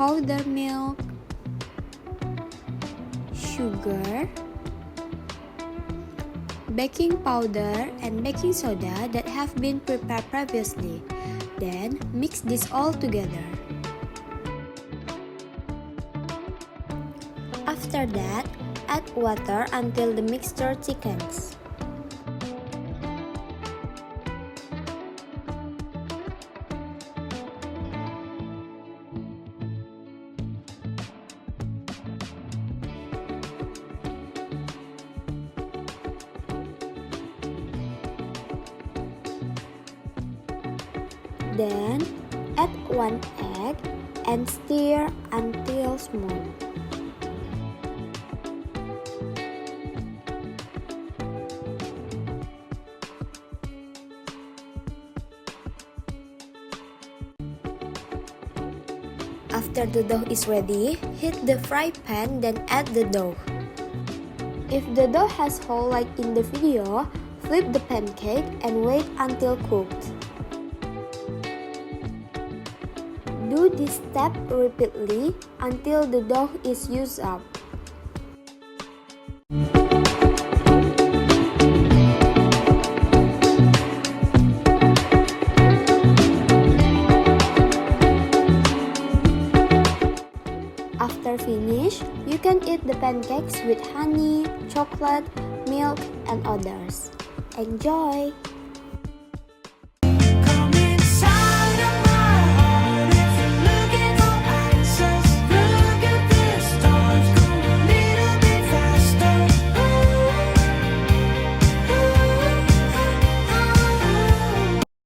powder milk, sugar, baking powder, and baking soda that have been prepared previously. Then mix this all together. After that, add water until the mixture thickens. Then, add 1 egg and stir until smooth. After the dough is ready, heat the fry pan, then add the dough. If the dough has hole like in the video, flip the pancake and wait until cooked. Do this step repeatedly until the dough is used up. After finish, you can eat the pancakes with honey, chocolate, milk, and others. Enjoy!